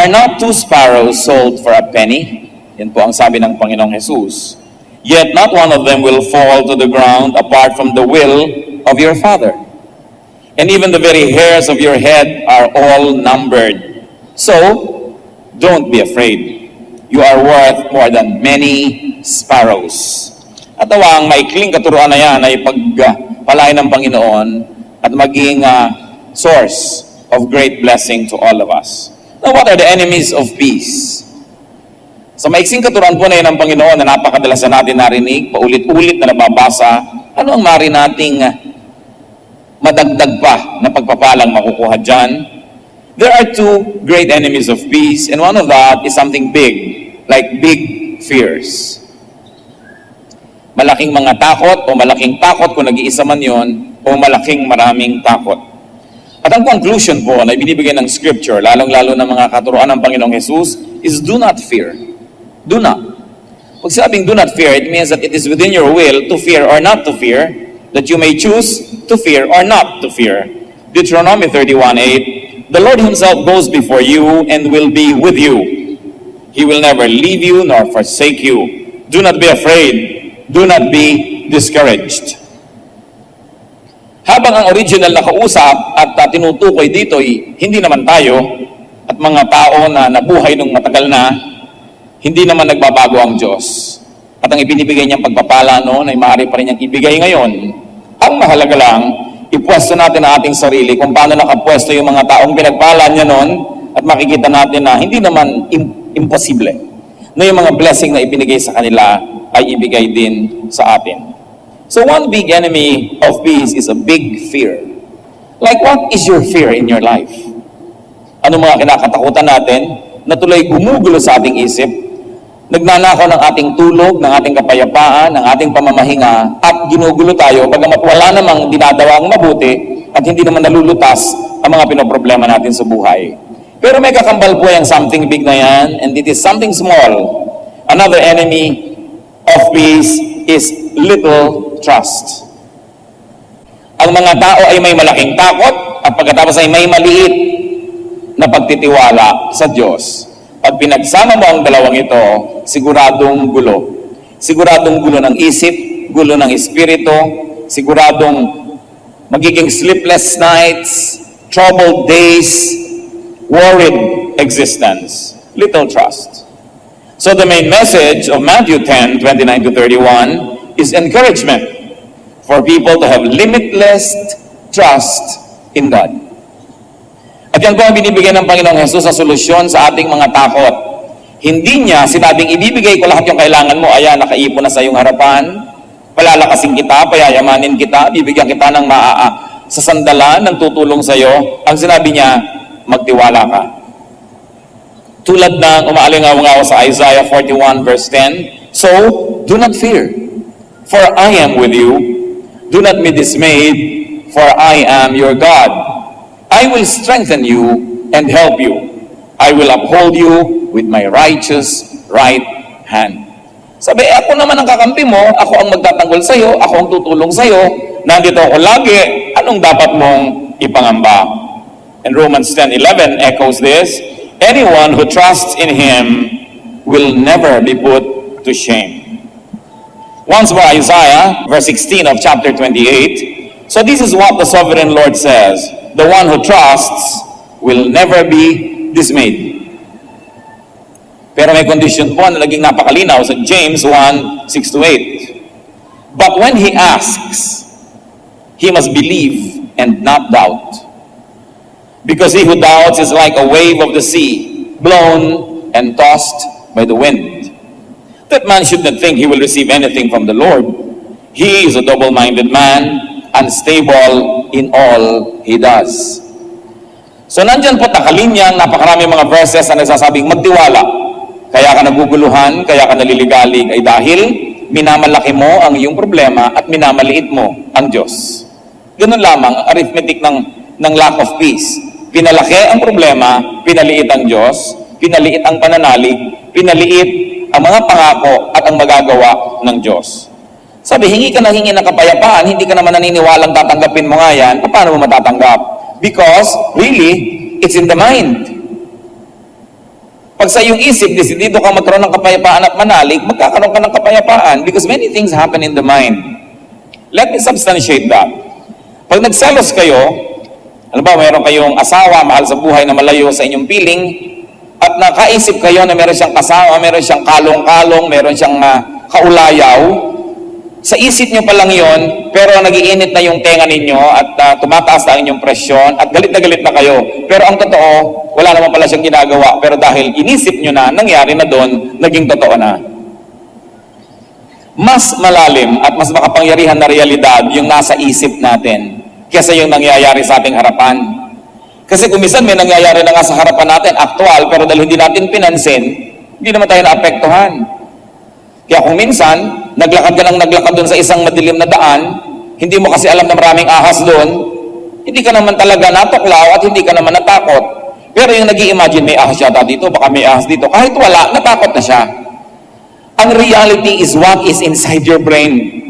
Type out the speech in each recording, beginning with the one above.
Are not two sparrows sold for a penny? Yan po ang sabi ng Panginoong Jesus. Yet not one of them will fall to the ground apart from the will of your Father. And even the very hairs of your head are all numbered. So, don't be afraid. You are worth more than many sparrows. At ang maikling katuruan na yan ay pagpalain ng Panginoon at maging source of great blessing to all of us. Now, what are the enemies of peace? Sa maiksing katuruan po na yan ng Panginoon na napakadalas na natin narinig, paulit-ulit na nababasa, ano ang mari nating madagdag pa na pagpapalang makukuha dyan? There are two great enemies of peace, and one of that is something big, like big fears. Malaking mga takot o malaking takot kung nag-iisa man yon, o malaking maraming takot. At ang conclusion po na ibinibigay ng Scripture, lalong-lalo ng mga katuruan ng Panginoong Jesus, is do not fear. Do not. Pag sabing do not fear, it means that it is within your will to fear or not to fear, that you may choose to fear or not to fear. Deuteronomy 31:8, the Lord Himself goes before you and will be with you. He will never leave you nor forsake you. Do not be afraid. Do not be discouraged. Habang ang original na kausap at tinutukoy dito ay hindi naman tayo at mga tao na nabuhay nung matagal na, hindi naman nagbabago ang Diyos. At ang ibinibigay niyang pagpapala noon ay maaari pa rin niyang ibigay ngayon. Ang mahalaga lang, ipwesto natin ang ating sarili kung paano nakapwesto yung mga taong pinagpala niya noon at makikita natin na hindi naman imposible na yung mga blessing na ibinigay sa kanila ay ibigay din sa atin. So one big enemy of peace is a big fear. Like what is your fear in your life? Ano mga kinakatakutan natin na tuloy gumugulo sa ating isip, nagnanakaw ng ating tulog, ng ating kapayapaan, ng ating pamamahinga, at ginugulo tayo bagamat wala namang dinadawang mabuti at hindi naman nalulutas ang mga pinoproblema natin sa buhay. Pero may kakambal po yung something big na yan, and it is something small. Another enemy of peace is little trust. Ang mga tao ay may malaking takot at pagkatapos ay may maliit na pagtitiwala sa Diyos. Pag pinagsama mo ang dalawang ito, siguradong gulo. Siguradong gulo ng isip, gulo ng espiritu, siguradong magiging sleepless nights, troubled days, worried existence. Little trust. So the main message of Matthew 10:29-31 is encouragement for people to have limitless trust in God. At yan po ang binibigyan ng Panginoong Jesus sa solusyon sa ating mga takot. Hindi niya sinabing ibibigay ko lahat yung kailangan mo, ayan, nakaipon na sa iyong harapan, palalakasin kita, payayamanin kita, bibigyan kita ng sa sandalan ng tutulong sa iyo. Ang sinabi niya, magtiwala ka. Tulad ng umaalingaw-ngaw sa Isaiah 41 verse 10, so, do not fear, for I am with you. Do not be dismayed, for I am your God. I will strengthen you and help you. I will uphold you with my righteous right hand. Sabi, ako naman ang kakampi mo, ako ang magtatanggol sa iyo, ako ang tutulong sa iyo, nandito ako lagi, anong dapat mong ipangamba? And Romans 10:11 echoes this, anyone who trusts in Him will never be put to shame. Once more, Isaiah, verse 16 of chapter 28. So this is what the sovereign Lord says, the one who trusts will never be dismayed. Pero may condition po na naging napakalinaw sa James 1:6-8. But when he asks, he must believe and not doubt. Because he who doubts is like a wave of the sea, blown and tossed by the wind. That man should not think he will receive anything from the Lord. He is a double-minded man, unstable in all he does. So nandyan po nakalinyang napakarami mga verses na nagsasabing magtiwala. Kaya ka naguguluhan, kaya ka naliligalig ay dahil minamalaki mo ang iyong problema at minamaliit mo ang Diyos. Ganun lamang ang arithmetic ng lack of peace. Pinalaki ang problema, pinaliit ang Diyos, pinaliit ang pananalig, pinaliit ang mga pangako at ang magagawa ng Diyos. Sabi, hingi ka ng kapayapaan, hindi ka naman naniniwalang tatanggapin mo nga yan, paano mo matatanggap? Because, really, it's in the mind. Pag sa iyong isip, desidido ka magkaroon ng kapayapaan at manalig, magkakaroon ka ng kapayapaan because many things happen in the mind. Let me substantiate that. Pag nagselos kayo, alam ba, mayroon kayong asawa, mahal sa buhay na malayo sa inyong piling, at nakaisip kayo na meron siyang kasama, meron siyang kalong-kalong, meron siyang kaulayaw, sa isip nyo pa lang yon, pero nagiinit na yung tenga ninyo at tumataas na ang inyong presyon at galit na kayo. Pero ang totoo, wala naman pala siyang ginagawa, pero dahil inisip nyo na, nangyari na doon, naging totoo na. Mas malalim at mas makapangyarihan na realidad yung nasa isip natin kaysa yung nangyayari sa ating harapan. Kasi kung minsan may nangyayari na nga sa harapan natin, aktual, pero dahil hindi natin pinansin, hindi naman tayo naapektuhan. Kaya kung minsan, naglakad ka doon sa isang madilim na daan, hindi mo kasi alam na maraming ahas doon, hindi ka naman talaga natuklaw at hindi ka naman natakot. Pero yung nag-i-imagine, may ahas yata dito, baka may ahas dito, kahit wala, natakot na siya. Ang reality is what is inside your brain.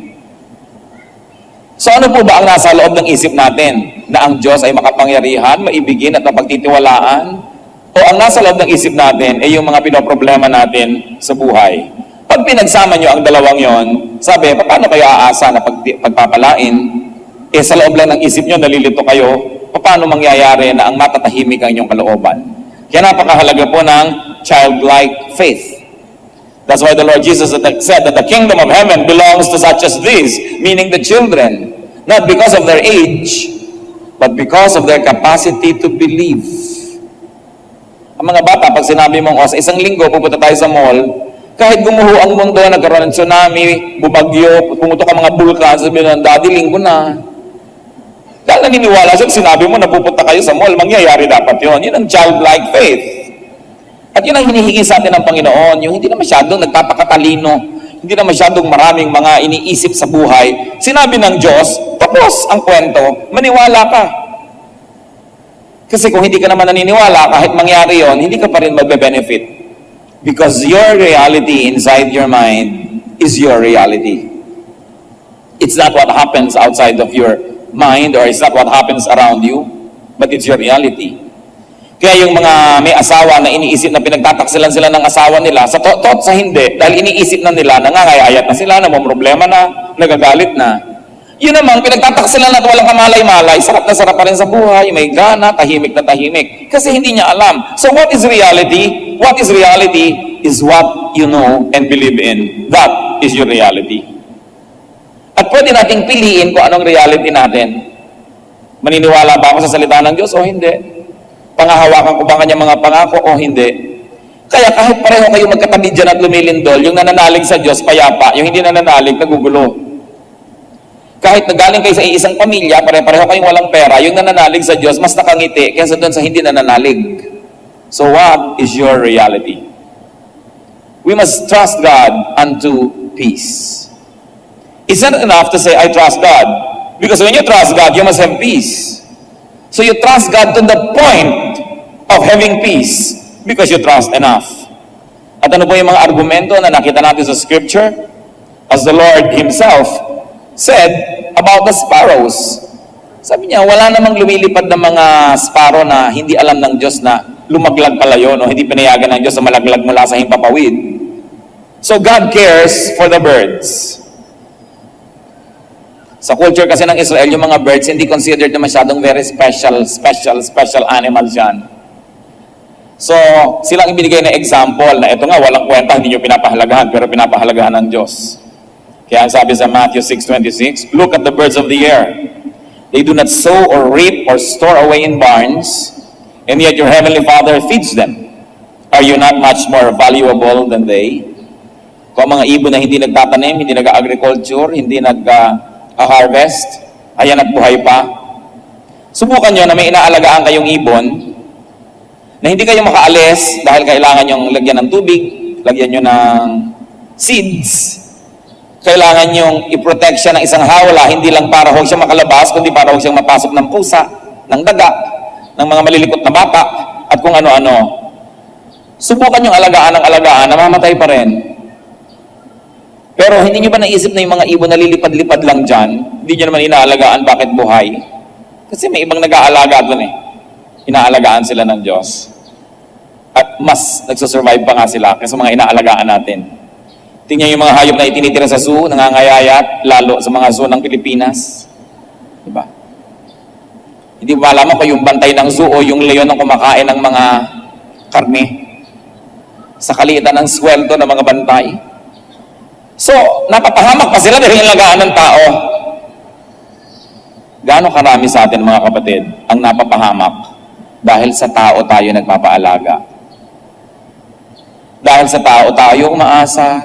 So ano po ba ang nasa loob ng isip natin? Na ang Diyos ay makapangyarihan, maibigin at mapagtitiwalaan? O ang nasa loob ng isip natin ay yung mga pinoproblema natin sa buhay? Pag pinagsama nyo ang dalawang yon, sabi, paano kayo aasa na pagpapalain? Sa loob lang ng isip nyo, nalilito kayo, paano mangyayari na ang matatahimik ang inyong kalooban? Kaya napakahalaga po ng childlike faith. That's why the Lord Jesus said that the kingdom of heaven belongs to such as these, meaning the children, not because of their age, but because of their capacity to believe. Ang mga bata, pag sinabi mong, sa isang linggo, pupunta tayo sa mall, kahit gumuho ang mundo, nagkaroon ng tsunami, bumagyo, pumutok ang mga bulkan, sabi ng, Daddy, linggo na. Dahil naniniwala siya, sinabi mo na pupunta kayo sa mall, mangyayari dapat yon. Yun ang childlike faith. At yun ang hinihingi sa atin ng Panginoon, yung hindi na masyadong nagpapakatalino, hindi na masyadong maraming mga iniisip sa buhay. Sinabi ng Diyos, tapos ang kwento, maniwala ka. Kasi kung hindi ka naman naniniwala, kahit mangyari yon, hindi ka pa rin magbe-benefit. Because your reality inside your mind is your reality. It's not what happens outside of your mind or it's not what happens around you, but it's your reality. Kaya yung mga may asawa na iniisip na pinagtataksilan sila ng asawa nila, sa sa hindi, dahil iniisip na nila, nangangayayat na sila, namumroblema na, nagagalit na. Yun namang pinagtataksilan at walang kamalay-malay, sarap na sarap pa rin sa buhay, may gana, tahimik na tahimik. Kasi hindi niya alam. So what is reality? What is reality is what you know and believe in. That is your reality. At pwede nating piliin kung anong reality natin. Maniniwala ba ako sa salita ng Diyos o hindi? Pangahawakan ko ba kanyang mga pangako o hindi? Kaya kahit pareho kayo magkatabi dyan at lumilindol, yung nananalig sa Diyos, payapa. Yung hindi nananalig, nagugulo. Kahit nagaling kayo sa isang pamilya, pare-pareho kayong walang pera, yung nananalig sa Diyos, mas nakangiti kaysa doon sa hindi nananalig. So what is your reality? We must trust God unto peace. It's not enough to say, I trust God. Because when you trust God, you must have peace. So you trust God to the point of having peace because you trust enough. At ano po yung mga argumento na nakita natin sa Scripture? As the Lord Himself said about the sparrows. Sabi niya, wala namang lumilipad ng mga sparrow na hindi alam ng Diyos na lumaglag pala yun o hindi pinayagan ng Diyos na malaglag mula sa himpapawid. So God cares for the birds. Sa culture kasi ng Israel, yung mga birds hindi considered na masyadong very special animals yan. So, silang ibinigay na example na ito nga, walang kwenta, hindi nyo pinapahalagahan, pero pinapahalagahan ng Diyos. Kaya ang sabi sa Matthew 6:26, look at the birds of the air. They do not sow or reap or store away in barns, and yet your heavenly Father feeds them. Are you not much more valuable than they? Kung mga ibon na hindi nagtatanim, hindi nag-agriculture, hindi nag-harvest, ayan at buhay pa. Subukan nyo na may inaalagaan kayong ibon, na hindi kayo makaalis dahil kailangan nyo lagyan ng tubig, lagyan nyo ng seeds, kailangan yung i-protect siya ng isang hawla, hindi lang para huwag siya makalabas, kundi para huwag siyang mapasok ng pusa, ng daga, ng mga malilikot na bata, at kung ano-ano. Subukan yung alagaan ng alagaan, namamatay pa rin. Pero hindi nyo ba naisip na yung mga ibon na lilipad-lipad lang dyan, hindi nyo naman inaalagaan bakit buhay? Kasi may ibang nag-aalaga doon eh. Inaalagaan sila ng Diyos. At mas nagsusurvive pa nga sila kaysa mga inaalagaan natin. Tingnan yung mga hayop na itinitira sa zoo, nangangayayat, lalo sa mga zoo ng Pilipinas. Diba? Hindi ba malaman kung yung bantay ng zoo o yung leon ang kumakain ng mga karne sa kaliitan ng sweldo ng mga bantay. So, napapahamak pa sila dahil alagaan ng tao. Gaano karami sa atin mga kapatid ang napapahamak dahil sa tao tayo nagpapaalaga. Dahil sa tao tayo umaasa.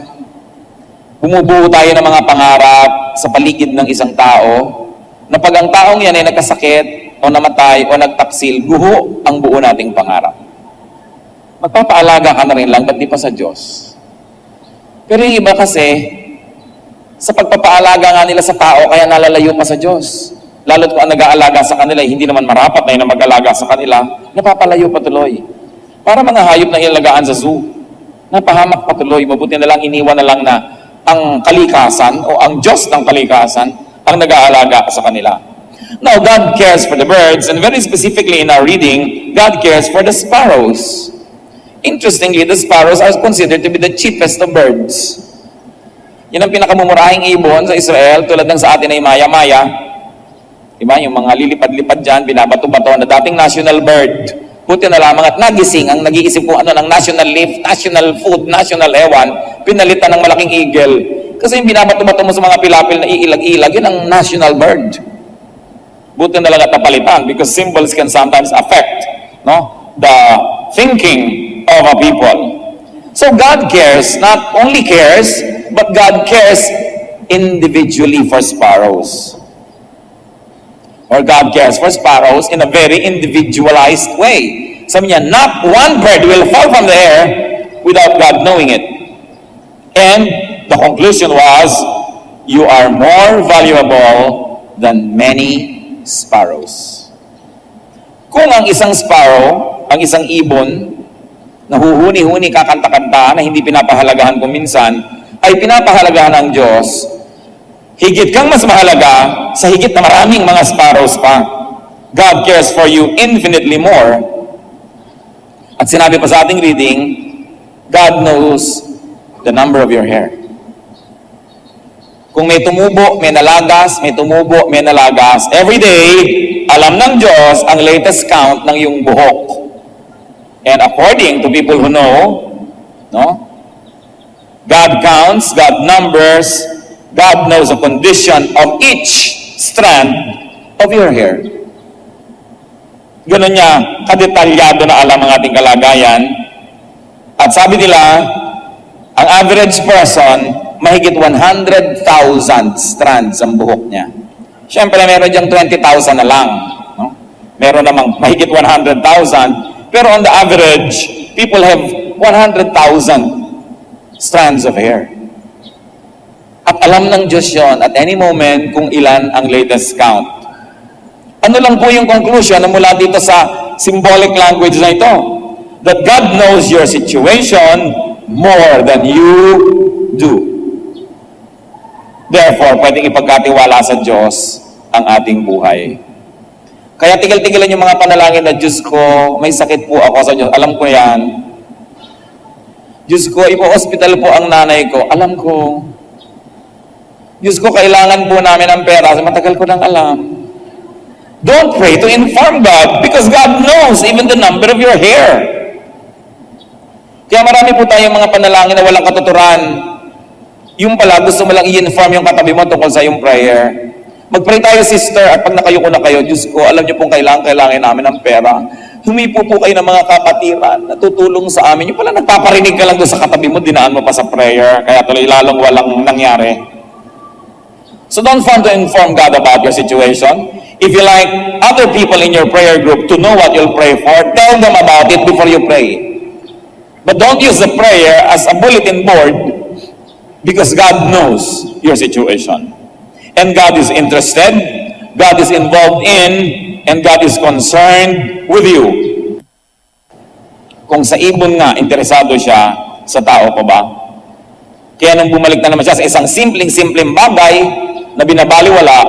Bumubuo tayo ng mga pangarap sa paligid ng isang tao na pag ang taong yan ay nagkasakit o namatay o nagtaksil, guho ang buo nating pangarap. Magpapaalaga ka na rin lang, ba't di pa sa Diyos? Pero yung iba kasi, sa pagpapaalaga nga nila sa tao, kaya nalalayo pa sa Diyos. Lalo't kung ang nag-aalaga sa kanila, hindi naman marapat na yung mag-alaga sa kanila, napapalayo patuloy. Para mga hayop na ilagaan sa zoo, napahamak patuloy, mabuti na lang, iniwan na lang na ang kalikasan o ang Diyos ng kalikasan ang nag-aalaga sa kanila. Now, God cares for the birds, and very specifically in our reading, God cares for the sparrows. Interestingly, the sparrows are considered to be the cheapest of birds. Yan ang pinakamumurahing ibon sa Israel, tulad ng sa atin ay maya-maya. Diba? Yung mga lilipad-lipad dyan, binabato-bato na dating national bird. Buti na lamang at nagising ang nag-iisip kung ano ng national leaf, national food, national ewan, pinalitan ng malaking eagle. Kasi yung binabato-bato mo sa mga pilapil na iilag-ilag, yun ang national bird. Buti na lang at napalitan because symbols can sometimes affect the thinking of a people. So God cares, not only cares, but God cares individually for sparrows. Or God cares for sparrows in a very individualized way. Sabi niya, not one bird will fall from the air without God knowing it. And the conclusion was, you are more valuable than many sparrows. Kung ang isang sparrow, ang isang ibon, nahuhuni-huni kakanta-kanta na hindi pinapahalagahan kung minsan, ay pinapahalagahan ng Diyos, higit kang mas mahalaga sa higit na maraming mga sparrows pa. God cares for you infinitely more. At sinabi pa sa ating reading, God knows the number of your hair. Kung may tumubo, may nalagas, may tumubo, may nalagas, every day, alam ng Diyos ang latest count ng iyong buhok. And according to people who know, God counts, God numbers, God knows the condition of each strand of your hair. Ganun niya, kadetalyado na alam ang ating kalagayan. At sabi nila, ang average person, mahigit 100,000 strands ang buhok niya. Siyempre, meron diyang 20,000 na lang. Meron namang mahigit 100,000. Pero on the average, people have 100,000 strands of hair. At alam ng Diyos yon at any moment kung ilan ang latest count. Ano lang po yung conclusion na mula dito sa symbolic language na ito? That God knows your situation more than you do. Therefore, pwedeng ipagkatiwala sa Diyos ang ating buhay. Kaya tigil-tigilan yung mga panalangin na, Diyos ko, may sakit po ako sa Diyos. Alam ko yan. Diyos ko, ipo-hospital po ang nanay ko. Alam ko. Diyos ko, kailangan po namin ng pera. Matagal ko nang alam. Don't pray to inform God because God knows even the number of your hair. Kaya marami po tayong mga panalangin na walang katuturan. Yung pala, gusto mo lang i-inform yung katabi mo tungkol sa yung prayer. Mag-pray tayo, sister, at pag nakayuko na kayo, Diyos ko, alam niyo pong kailangan namin ng pera. Humipo po kayo ng mga kapatiran na tutulong sa amin. Yung pala, nagpaparinig ka lang doon sa katabi mo, dinaan mo pa sa prayer, kaya tuloy lalong walang nangyari. So don't want to inform God about your situation. If you like other people in your prayer group to know what you'll pray for, tell them about it before you pray. But don't use the prayer as a bulletin board because God knows your situation. And God is interested, God is involved in, and God is concerned with you. Kung sa ibon nga, interesado siya, sa tao pa ba? Kaya nung bumalik na naman siya sa isang simpleng bagay na binabaliwala,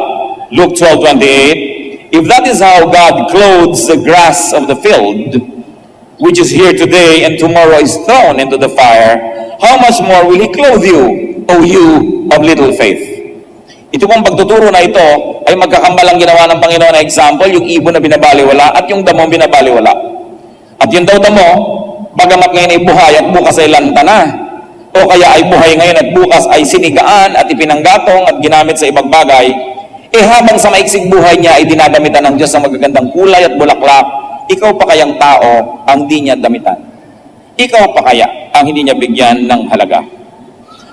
Luke 12:28, if that is how God clothes the grass of the field, and does not which is here today and tomorrow is thrown into the fire, how much more will He clothe you, O you of little faith? Ito pong pagtuturo na ito ay magkakambalang ginawa ng Panginoon na example, yung ibon na binabaliwala at yung damong binabaliwala. At yung daw damo, bagamat ngayon ay buhay at bukas ay lanta na, o kaya ay buhay ngayon at bukas ay sinigaan at ipinanggatong at ginamit sa ibang bagay, habang sa maiksing buhay niya ay dinadamitan ng Diyos ng magagandang kulay at bulaklak, ikaw pa kayang tao ang di niya damitan? Ikaw pa kaya ang hindi niya bigyan ng halaga?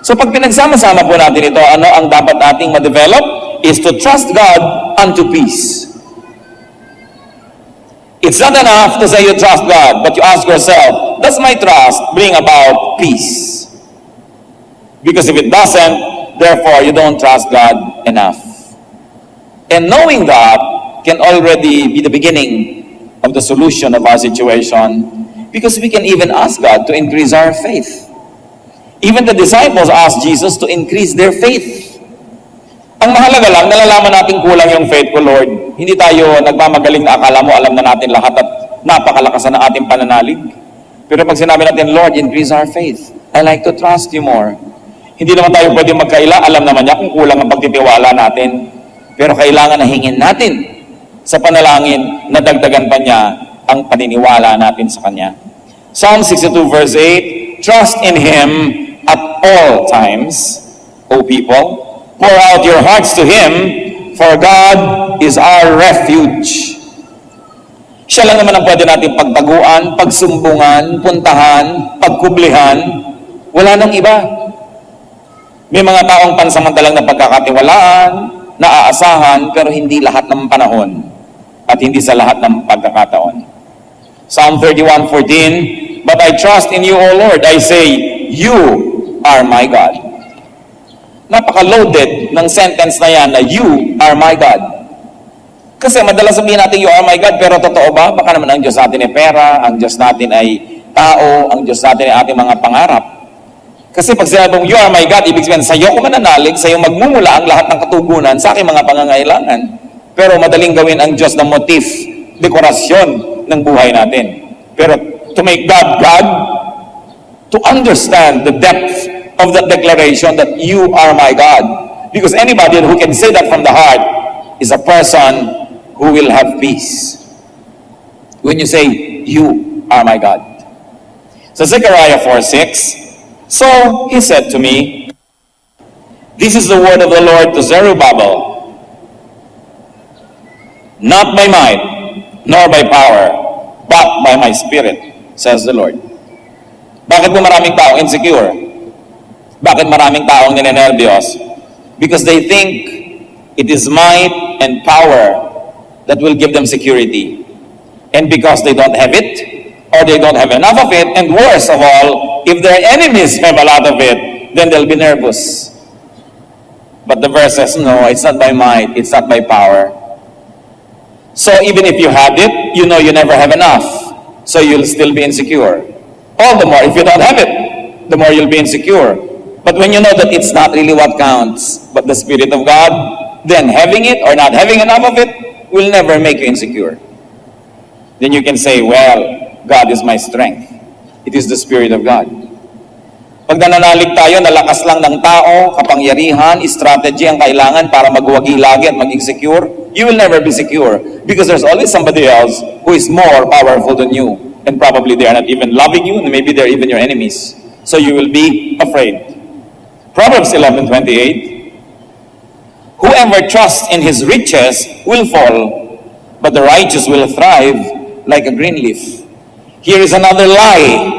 So pag pinagsama-sama po natin ito, ano ang dapat nating ma-develop? Is to trust God unto peace. It's not enough to say you trust God, but you ask yourself, does my trust bring about peace? Because if it doesn't, therefore you don't trust God enough. And knowing that can already be the beginning of the solution of our situation, because we can even ask God to increase our faith. Even the disciples asked Jesus to increase their faith. Ang mahalaga lang, nalalaman natin kulang yung faith ko, Lord. Hindi tayo nagmamagaling na akala mo alam na natin lahat at napakalakas na ating pananalig. Pero pag sinabi natin, Lord, increase our faith. I like to trust you more. Hindi naman tayo pwede magkaila. Alam naman niya kung kulang ang pagtitiwala natin. Pero kailangan na hingin natin sa panalangin na dagdagan pa niya ang paniniwala natin sa Kanya. Psalm 62 verse 8, trust in Him at all times, O people. Pour out your hearts to Him, for God is our refuge. Siya lang naman ang pwede natin pagtaguan, pagsumbungan, puntahan, pagkublihan. Wala nang iba. May mga taong pansamantalang na pagkakatiwalaan, naaasahan, pero hindi lahat ng panahon at hindi sa lahat ng pagkakataon. Psalm 31:14, but I trust in you, O Lord. I say, you are my God. Napaka-loaded ng sentence na yan na you are my God. Kasi madalas sabihin natin you are my God, pero totoo ba? Baka naman ang Diyos natin ay pera, ang Diyos natin ay tao, ang Diyos natin ay ating mga pangarap. Kasi pag sinabing you are my God, ibig sabihin, sa iyo ko mananalig, sa iyo magmumula ang lahat ng katugunan sa aking mga pangangailangan. Pero madaling gawin ang Diyos ng motif, dekorasyon ng buhay natin. Pero to make God God, to understand the depth of that declaration that you are my God. Because anybody who can say that from the heart is a person who will have peace. When you say, you are my God. So Zechariah 4:6, so he said to me, this is the word of the Lord to Zerubbabel, not by might, nor by power, but by my spirit, says the Lord. Bakit po maraming taong insecure? Bakit maraming taong ninenervyos? Because they think it is might and power that will give them security. And because they don't have it, or they don't have enough of it, and worst of all, if their enemies have a lot of it, then they'll be nervous. But the verse says, no, it's not by might, it's not by power. So even if you had it, you know you never have enough. So you'll still be insecure. All the more, if you don't have it, the more you'll be insecure. But when you know that it's not really what counts, but the Spirit of God, then having it or not having enough of it will never make you insecure. Then you can say, well, God is my strength. It is the Spirit of God. Pag nananalig tayo, nalakas lang ng tao, kapangyarihan, strategy ang kailangan para magwagi lagi at maging secure, you will never be secure because there's always somebody else who is more powerful than you. And probably they are not even loving you, and maybe they're even your enemies. So you will be afraid. Proverbs 11:28, whoever trusts in his riches will fall, but the righteous will thrive like a green leaf. Here is another lie.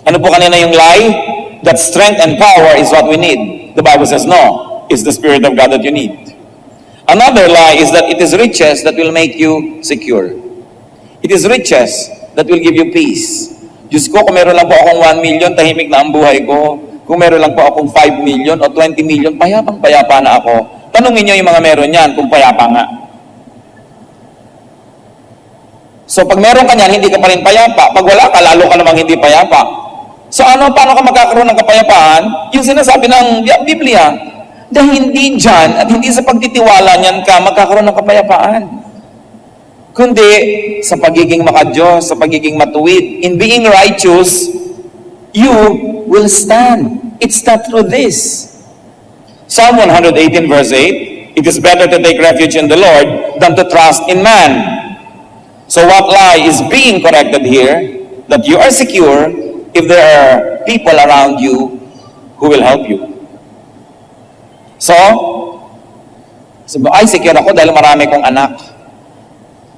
Ano po kanina yung lie? That strength and power is what we need. The Bible says no, it's the Spirit of God that you need. Another lie is that it is riches that will make you secure. It is riches that will give you peace. Diyos ko, kung meron lang po akong 1 million, tahimik na ang buhay ko. Kung meron lang po akong 5 million o 20 million, payapang-payapa na ako. Tanungin niyo yung mga meron yan kung payapa nga. So pag meron ka niyan, hindi ka pa rin payapa. Pag wala ka, lalo ka namang hindi payapa. So paano ka magkakaroon ng kapayapaan? Yung sinasabi ng Biblia, dahil hindi dyan at hindi sa pagtitiwala niyan ka magkakaroon ng kapayapaan. kundi sa pagiging makadiyos, sa pagiging matuwid. In being righteous, you will stand. It's not through this. Psalm 118 verse 8, it is better to take refuge in the Lord than to trust in man. So what lie is being corrected here? That you are secure if there are people around you who will help you. So, ay secure ako dahil marami kong anak.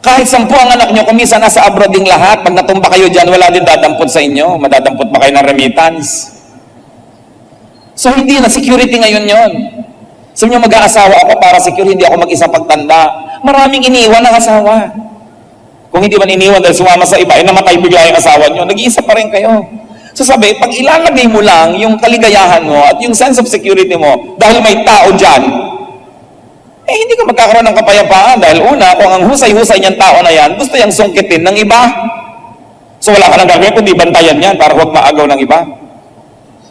Kahit 10 ang anak nyo, kung minsan nasa abroad ding lahat, pag natumba kayo dyan, wala din dadampot sa inyo. Madadampot pa kayo ng remittance. So, hindi na security ngayon yon. Sabi nyo, mag-aasawa ako para secure, hindi ako mag-isa pagtanda. Maraming iniwan ng asawa. Kung hindi man iniwan dahil sumama sa iba, namatay bigla yung asawa nyo, nag-iisa pa rin kayo. So sabi, pag ilalagay mo lang yung kaligayahan mo at yung sense of security mo, dahil may tao dyan, hindi ka magkakaroon ng kapayapaan dahil una, kung ang husay-husay niyang tao na yan, gusto yung sungkitin ng iba. So wala ka nang gagawin kundi bantayan yan para huwag maagaw ng iba.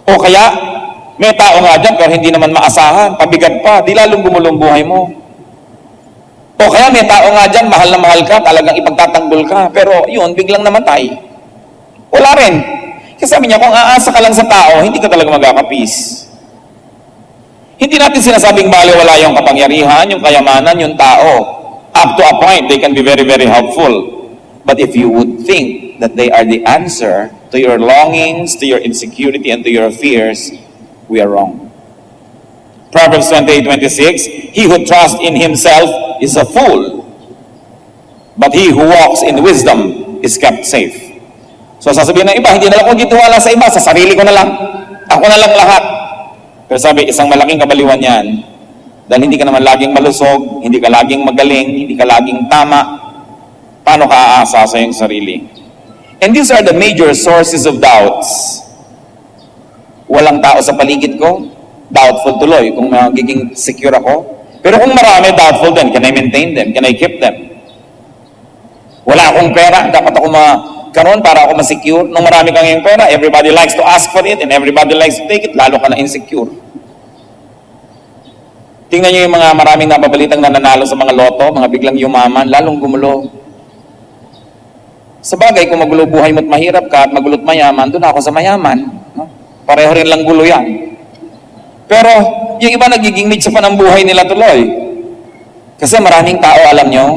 O kaya, may tao nga dyan pero hindi naman maasahan, pabigat pa, di lalong gumulong buhay mo. O kaya may tao nga dyan, mahal na mahal ka, talagang ipagtatanggol ka, pero yun, biglang namatay. Wala rin. Kasi sabi niya, kung aasa ka lang sa tao, hindi ka talaga magkakapis. Hindi natin sinasabing baliwala yung kapangyarihan, yung kayamanan, yung tao. Up to a point, they can be very, very helpful. But if you would think that they are the answer to your longings, to your insecurity, and to your fears, we are wrong. Proverbs 28:26, he who trusts in himself is a fool, but he who walks in wisdom is kept safe. So sasabihin ng iba, hindi na lang ako gitiwala sa iba, sa sarili ko na lang. Ako na lang lahat. Pero sabi, isang malaking kabaliwan yan. Dahil hindi ka naman laging malusog, hindi ka laging magaling, hindi ka laging tama. Paano ka aasa sa iyong sarili? And these are the major sources of doubts. Walang tao sa paligid ko, doubtful tuloy kung magiging secure ako. Pero kung marami, doubtful din. Can I maintain them? Can I keep them? Wala akong pera, dapat ako karon para ako ma-secure. Nung marami kang yung pera, everybody likes to ask for it and everybody likes to take it, lalo ka na insecure. Tingnan nyo yung mga maraming nababalitang nananalo sa mga loto, mga biglang yumaman, lalong gumulo. Sa bagay, kung magulo buhay mo't mahirap ka at magulot mayaman, doon ako sa mayaman. No? Pareho rin lang gulo yan. Pero yung iba nagiging mitsa pa ng buhay nila tuloy. Kasi maraming tao, alam nyo,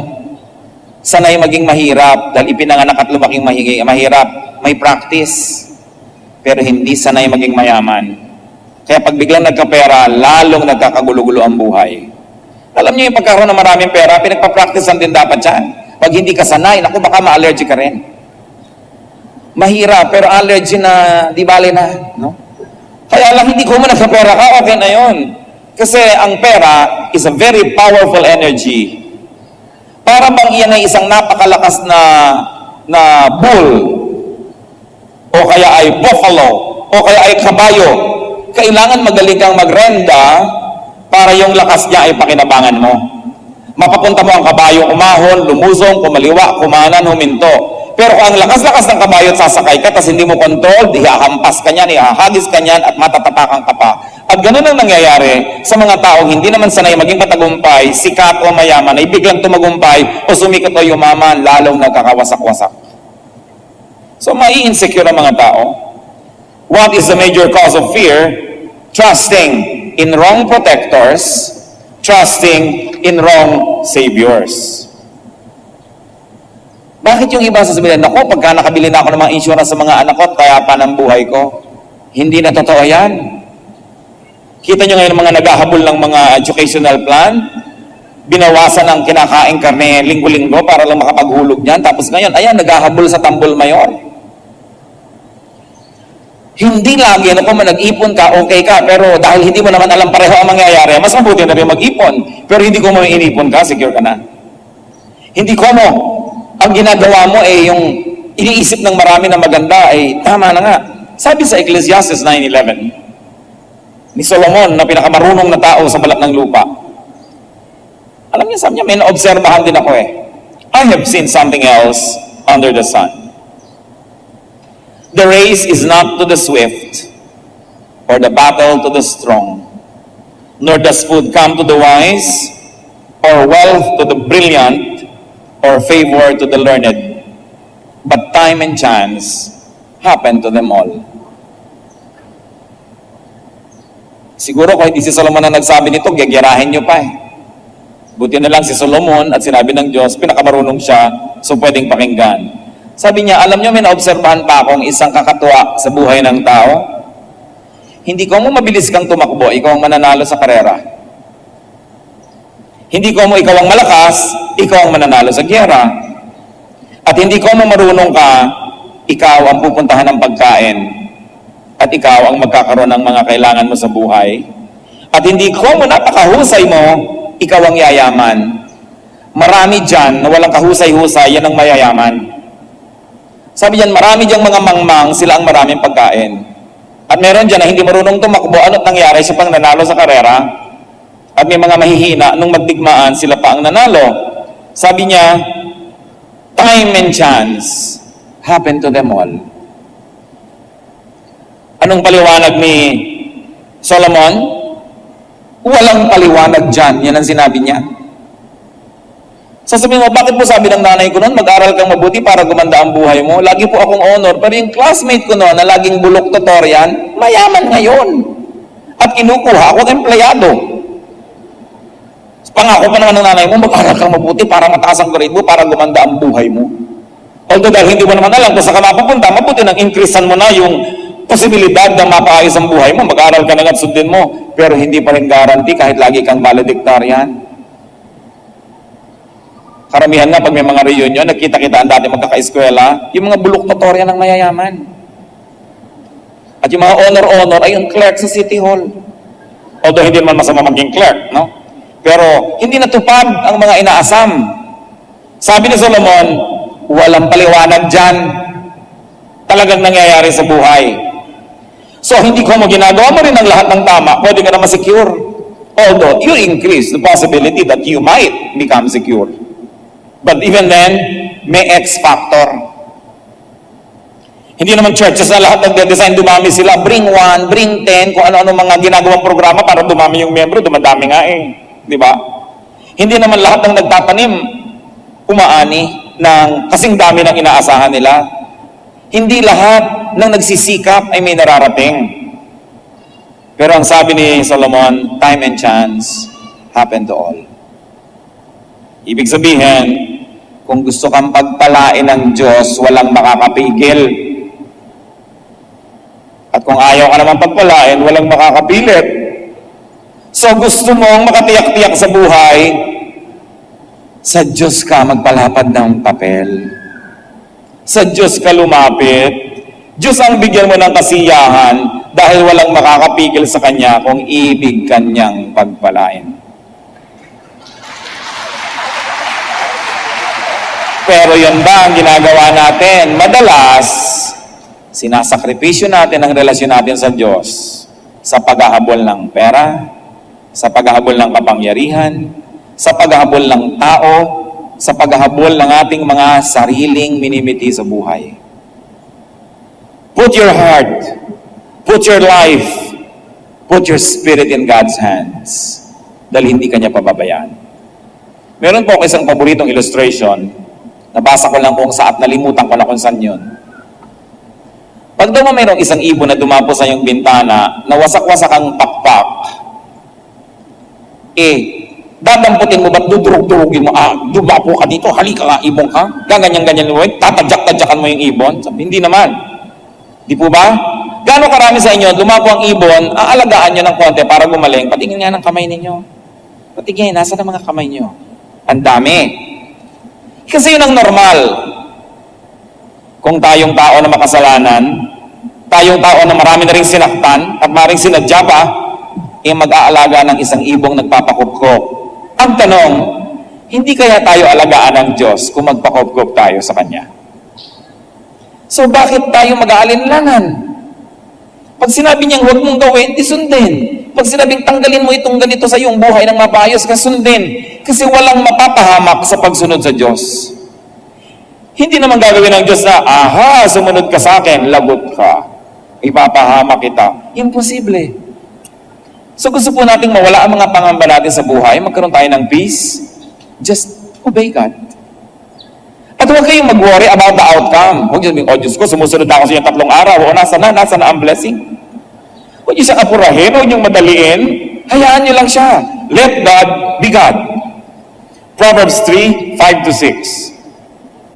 sanay maging mahirap dahil ipinanganak at lumaking mahirap. May practice. Pero hindi sanay maging mayaman. Kaya pag biglang nagkapera, lalong nagkakagulo-gulo ang buhay. Alam niyo yung pagkaroon ng maraming pera, pinagpa-practicean din dapat yan. Pag hindi ka sanay, naku, baka ma-allergy ka rin. Mahirap, pero allergy na, di bale na. No? Kaya lang, hindi ko mo nagkapera ka, okay na yun. Kasi ang pera is a very powerful energy. Para bang iyan ay isang napakalakas na bull, o kaya ay buffalo, o kaya ay kabayo. Kailangan magaling kang magrenda para yung lakas niya ay pakinabangan mo. Mapapunta mo ang kabayo, umahon, lumusong, kumaliwa, kumanan, huminto. Pero kung ang lakas-lakas ng kabayo at sasakay ka, tapos hindi mo control, ihahampas ka niyan, ihahagis ka niyan, at matatapakan ka pa. At ganun ang nangyayari sa mga taong hindi naman sanay maging matagumpay, sikat o mayaman, ay biglang tumagumpay o sumikat o yumaman, lalong nagkakawasak-wasak. So, mai-insecure ang mga tao. What is the major cause of fear? Trusting in wrong protectors, trusting in wrong saviors. Bakit yung iba sasabihin, naku, pagka nakabili na ako ng mga insurance sa mga anak ko, kaya pa ng buhay ko? Hindi na totoo yan. Kita nyo ngayon mga naghahabol ng mga educational plan, binawasan ang kinakain karne linggo-linggo para lang makapaghulog niyan. Tapos ngayon, ayan, naghahabol sa tambol mayor. Hindi lagi na kung nag-ipon ka, okay ka, pero dahil hindi mo naman alam pareho ang mangyayari, mas mabuti na rin mag-ipon. Pero hindi ko mo inipon ka, secure ka na. Hindi ko mo. Ang ginagawa mo ay yung iniisip ng marami na maganda ay tama na nga. Sabi sa Ecclesiastes 9:11, ni Solomon na pinakamarunong na tao sa balat ng lupa. Alam niya, sabi niya, may naobserbahan din ako I have seen something else under the sun. The race is not to the swift, or the battle to the strong, nor does food come to the wise, or wealth to the brilliant, or favor to the learned, but time and chance happen to them all. Siguro kung hindi si Solomon na nagsabi nito, gagirahin nyo pa eh. Buti na lang si Solomon at sinabi ng Diyos, pinakamarunong siya, so pwedeng pakinggan. Sabi niya, alam niyo, may naobserbahan pa akong isang kakatuwa sa buhay ng tao. Hindi ko mo mabilis kang tumakbo, ikaw ang mananalo sa karera. Hindi ko mo ikaw ang malakas, ikaw ang mananalo sa giyera. At hindi ko mo marunong ka, ikaw ang pupuntahan ng pagkain. At ikaw ang magkakaroon ng mga kailangan mo sa buhay. At hindi ko mo napakahusay mo, ikaw ang yayaman. Marami dyan na walang kahusay-husay, yan ang mayayaman. Sabi dyan, marami dyan mga mangmang, sila ang maraming pagkain. At meron dyan na hindi marunong tumakbo, ano't nangyari, siya pang nanalo sa karera. At may mga mahihina, nung magdigmaan, sila pa ang nanalo. Sabi niya, time and chance happen to them all. Anong paliwanag ni Solomon? Walang paliwanag dyan. Yan ang sinabi niya. Sasabihin mo, bakit po sabi ng nanay ko noon, mag-aral kang mabuti para gumanda ang buhay mo? Lagi po akong honor. Pero yung classmate ko noon, na laging bulok tutorian, mayaman ngayon. At kinukuha ako ng empleyado. Pangako pa naman ng nanay mo, mag-aral kang mabuti para mataas ang grade mo, para gumanda ang buhay mo. Although dahil hindi mo naman alam kung saan ka mapupunta, mabuti nang increasean mo na yung posibilidad na mapaayos ang buhay mo, mag-aral ka na at sundin mo. Pero hindi pa rin guarantee kahit lagi kang valedictorian. Karamihan nga pag may mga reunion, nagkita-kitaan dati magkaka-eskwela, yung mga bulok tutorian ng mayayaman. At yung mga honor-honor ay yung clerk sa City Hall. Although hindi naman masama maging clerk, no? Pero hindi natupad ang mga inaasam. Sabi ni Solomon, walang paliwanag dyan. Talagang nangyayari sa buhay. So, hindi ko mo ginagawa mo rin ang lahat ng tama, pwede ka na masecure. Although, you increase the possibility that you might become secure. But even then, may X factor. Hindi naman churches na lahat nagde-design, dumami sila, bring 1, bring 10, kung ano-ano mga ginagawang programa para dumami yung membro, dumadami nga eh. Di ba? Hindi naman lahat ng nagtatanim, umaani ng kasing dami ng inaasahan nila. Hindi lahat ng nagsisikap ay may nararating. Pero ang sabi ni Solomon, time and chance happen to all. Ibig sabihin, kung gusto kang pagpalain ng Diyos, walang makakapigil. At kung ayaw ka naman pagpalain, walang makakapilit. So gusto mong makatiyak-tiyak sa buhay, sa Diyos ka magpalapad ng papel. Sa Diyos ka lumapit. Diyos ang bigyan mo ng kasiyahan dahil walang makakapigil sa Kanya kung ibig Kanyang pagpalain. Pero yun ba ang ginagawa natin? Madalas, sinasakripisyo natin ang relasyon natin sa Diyos sa paghahabol ng pera, sa paghahabol ng kapangyarihan, sa paghahabol ng tao, sa paghahabol ng ating mga sariling minimiti sa buhay. Put your heart, put your life, put your spirit in God's hands dahil hindi Kanya pababayaan. Meron po ako isang paboritong illustration. Nabasa ko lang kung saan, nalimutan ko na kung saan yun. Pag daw mayroong isang ibon na dumapo sa iyong bintana, na wasak-wasak ang pakpak, dadamputin mo ba't dudurug-durugin mo, dumapo ka dito, halika ka, ibon ka, gaganyan-ganyan mo, tatadyak-tadyakan mo yung ibon? Sabi, hindi naman. Di po ba? Gaano karami sa inyo, dumapo ang ibon, aalagaan nyo ng konti para gumaling, patingin nga ng kamay ninyo. Patingin, nasa na mga kamay nyo? Ang dami. Kasi yun ang normal. Kung tayong tao na makasalanan, tayong tao na marami na rin sinaktan, at maring sinadya pa, mag-aalaga ng isang ibong nagpapakupkop. Ang tanong, hindi kaya tayo alagaan ng Diyos kung magpakupkop tayo sa Kanya? So bakit tayo mag-aalinlangan? Pag sinabi niyang huwag mong gawin, di sundin. Pag sinabing tanggalin mo itong ganito sa iyong buhay ng mapaayos ka, sundin. Kasi walang mapapahamak sa pagsunod sa Diyos. Hindi naman gagawin ng Diyos na, sumunod ka sa akin, lagot ka. Ipapahamak kita. Imposible. So gusto po nating mawala ang mga pangamba natin sa buhay, magkaroon tayo ng peace, just obey God. At huwag kayong mag-worry about the outcome. Huwag niyo sabihin, oh Diyos ko, sumusunod ako sa inyong 3 araw. O, nasa na ang blessing? Huwag niyo siyang apurahin, huwag niyong madaliin. Hayaan niyo lang siya. Let God be God. Proverbs 3:5-6.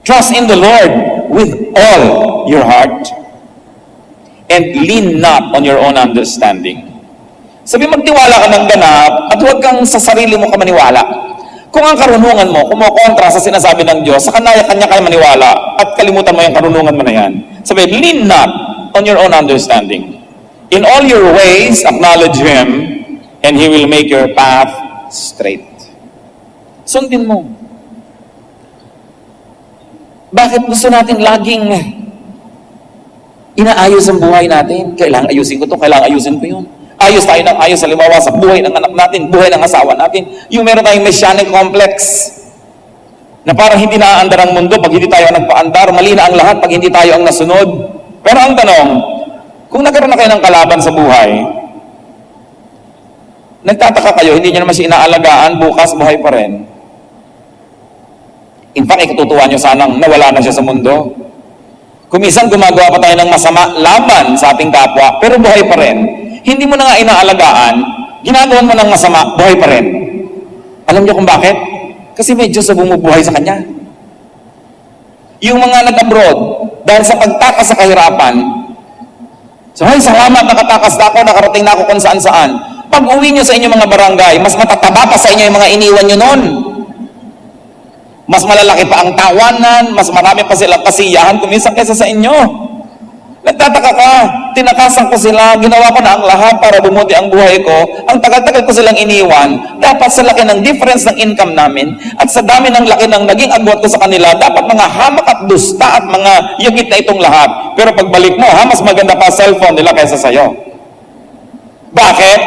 Trust in the Lord with all your heart and lean not on your own understanding. Sabi, magtiwala ka ng ganap at huwag kang sa sarili mo ka maniwala. Kung ang karunungan mo kumukontra sa sinasabi ng Diyos, sa kanya kayo maniwala at kalimutan mo yung karunungan mo na yan. Sabi, lean not on your own understanding. In all your ways, acknowledge Him and He will make your path straight. Sundin mo. Bakit gusto natin laging inaayos ang buhay natin? Kailangan ayusin ko to, kailangan ayusin ko yun. Ayos tayo ng ayos, halimbawa sa buhay ng anak natin, buhay ng asawa natin. Yung meron tayong messianic complex na parang hindi naaandar ang mundo pag hindi tayo ang nagpaandar, mali na ang lahat pag hindi tayo ang nasunod. Pero ang tanong, kung nagkaroon na kayo ng kalaban sa buhay, nagtataka kayo, hindi nyo naman siya inaalagaan, bukas buhay pa rin. In fact, ikatutuwa nyo sanang nawala na siya sa mundo. Kumisan gumagawa pa tayo ng masama laban sa ating kapwa, pero buhay pa rin. Hindi mo na nga inaalagaan, ginagawan mo ng masama, buhay pa rin. Alam niyo kung bakit? Kasi may Diyos na bumubuhay sa Kanya. Yung mga nag-abroad, dahil sa pagtakas sa kahirapan, so, ay, salamat, nakatakas na ako, nakarating na ako kung saan-saan. Pag uwi nyo sa inyong mga barangay, mas matataba pa sa inyo yung mga iniwan nyo nun. Mas malalaki pa ang tawanan, mas marami pa silang kasiyahan kuminsan kaysa sa inyo. Nagtataka ka, tinakasan ko sila, ginawa ko na ang lahat para bumuti ang buhay ko, ang tagal-tagal ko silang iniwan, dapat sa laki ng difference ng income namin, at sa dami ng laki ng naging agwat ko sa kanila, dapat mga hamak at dusta at mga yagit na itong lahat. Pero pagbalik mo, mas maganda pa cellphone nila kaysa sa'yo. Bakit?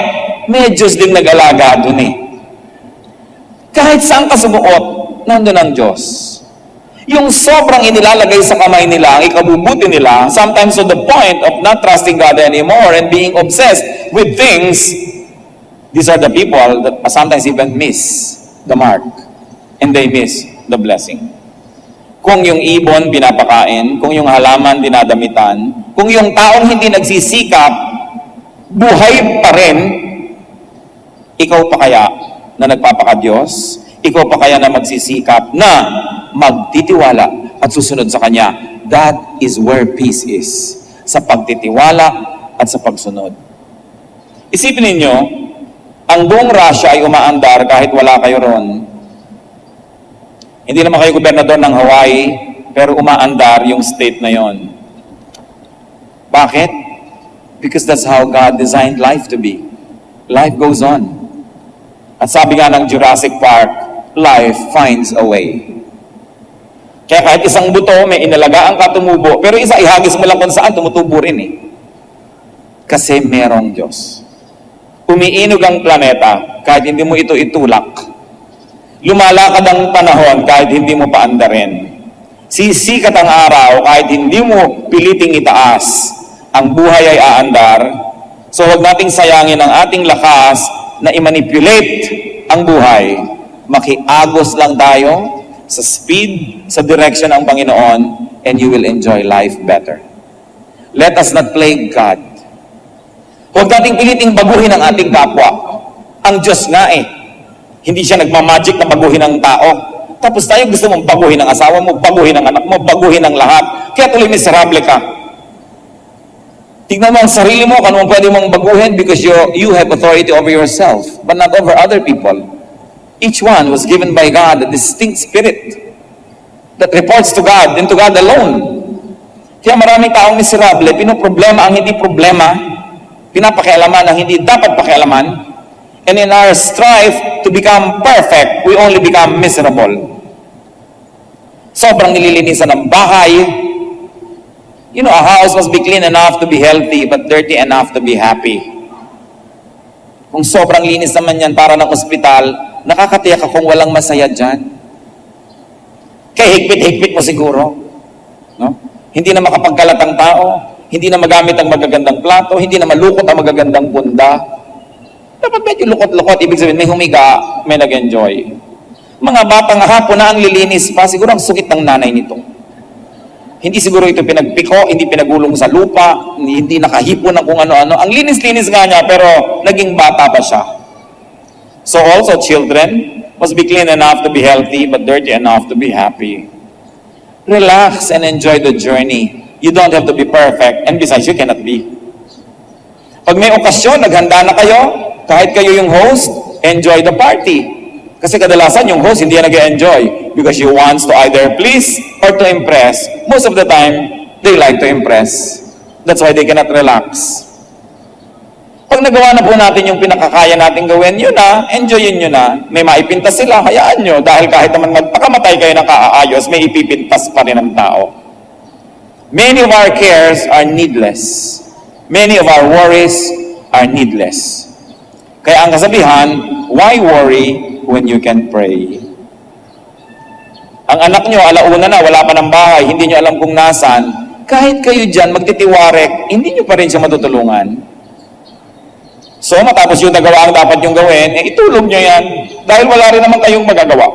May Diyos din nag-alaga dun eh. Kahit saan ka sumuot, nandun ang Diyos. Yung sobrang inilalagay sa kamay nila, ang ikabubuti nila, sometimes to the point of not trusting God anymore and being obsessed with things, these are the people that sometimes even miss the mark and they miss the blessing. Kung yung ibon pinapakain, kung yung halaman dinadamitan, kung yung taong hindi nagsisikap, buhay pa rin, ikaw pa kaya na nagpapaka-Diyos? Ikaw pa kaya na magsisikap na magtitiwala at susunod sa Kanya? That is where peace is. Sa pagtitiwala at sa pagsunod. Isipin ninyo, ang buong Russia ay umaandar kahit wala kayo ron. Hindi naman kayo gobernador ng Hawaii, pero umaandar yung state na yon. Bakit? Because that's how God designed life to be. Life goes on. At sabi nga ng Jurassic Park, life finds a way. Kaya kahit isang buto, may inalagaan ka tumubo, pero isa ihagis mo lang kung saan, tumutubo rin eh. Kasi merong Diyos. Umiinog ang planeta kahit hindi mo ito itulak. Lumalakad ang panahon kahit hindi mo paandarin. Sisikat ang araw kahit hindi mo piliting itaas. Ang buhay ay aandar. So huwag nating sayangin ang ating lakas na i-manipulate ang buhay. Makiagos lang tayo sa speed, sa direction ng Panginoon, and you will enjoy life better. Let us not plague God. Huwag nating piliting baguhin ang ating kapwa. Ang Diyos nga eh. Hindi siya nagmamagic na baguhin ang tao. Tapos tayo gusto mong baguhin ang asawa mo, baguhin ang anak mo, baguhin ang lahat. Kaya tuloy miserable ka. Tingnan mo ang sarili mo, kung anong pwede mong baguhin because you have authority over yourself, but not over other people. Each one was given by God a distinct spirit that reports to God and to God alone. Kaya maraming taong miserable, pinoproblema ang hindi problema, pinapakialaman ang hindi dapat pakialaman, and in our strive to become perfect, we only become miserable. Sobrang nililinisan ng bahay. You know, a house must be clean enough to be healthy, but dirty enough to be happy. Kung sobrang linis naman yan para ng ospital, nakakatiyak akong walang masaya dyan. Kaya higpit-higpit mo siguro. No? Hindi na makapagkalat ang tao, hindi na magamit ang magagandang plato, hindi na malukot ang magagandang punda. Dapat medyo lukot-lukot, ibig sabihin may humiga, may nag-enjoy. Mga batang hapon na ang lilinis pa, siguro ang sukit ng nanay nito. Hindi siguro ito pinagpiko, hindi pinagulong sa lupa, hindi nakahipon ng kung ano-ano. Ang linis-linis nga niya, pero naging bata pa siya. So also children must be clean enough to be healthy, but dirty enough to be happy. Relax and enjoy the journey. You don't have to be perfect, and besides, you cannot be. Pag may okasyon, naghanda na kayo, kahit kayo yung host, enjoy the party. Kasi kadalasan yung host hindi nag-enjoy because she wants to either please or to impress. Most of the time, they like to impress. That's why they cannot relax. Pag nagawa na po natin yung pinakakaya natin gawin, yun na, enjoyin nyo na. May maipintas sila, hayaan nyo. Dahil kahit naman magpakamatay kayo ng kaaayos, may ipipintas pa rin ng tao. Many of our cares are needless. Many of our worries are needless. Kaya ang kasabihan, why worry when you can pray? Ang anak nyo, alauna na, wala pa ng bahay, hindi nyo alam kung nasan, kahit kayo dyan magtitiwarek, hindi nyo pa rin siya matutulungan. So, matapos yung nagawa ang dapat yung gawin, itulog nyo yan, dahil wala rin naman kayong magagawa.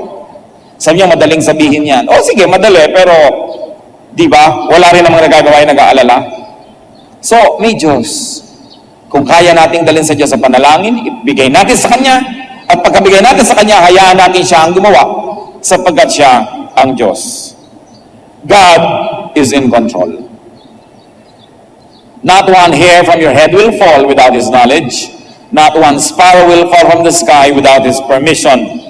Sabi nyo, madaling sabihin yan. O sige, madali, pero, di ba, wala rin namang nagagawa yung nag-aalala. So, may Diyos. Kung kaya nating dalhin sa Diyos sa panalangin, ibigay natin sa Kanya, at pagkabigay natin sa Kanya, hayaan natin siya ang gumawa, sapagkat siya ang Diyos. God is in control. Not one hair from your head will fall without His knowledge. Not one sparrow will fall from the sky without His permission.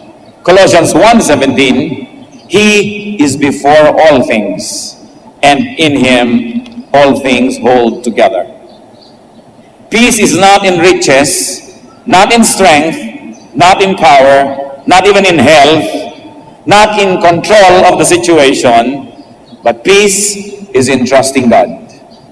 Colossians 1:17, He is before all things, and in Him all things hold together. Peace is not in riches, not in strength, not in power, not even in health, not in control of the situation, but peace is in trusting God.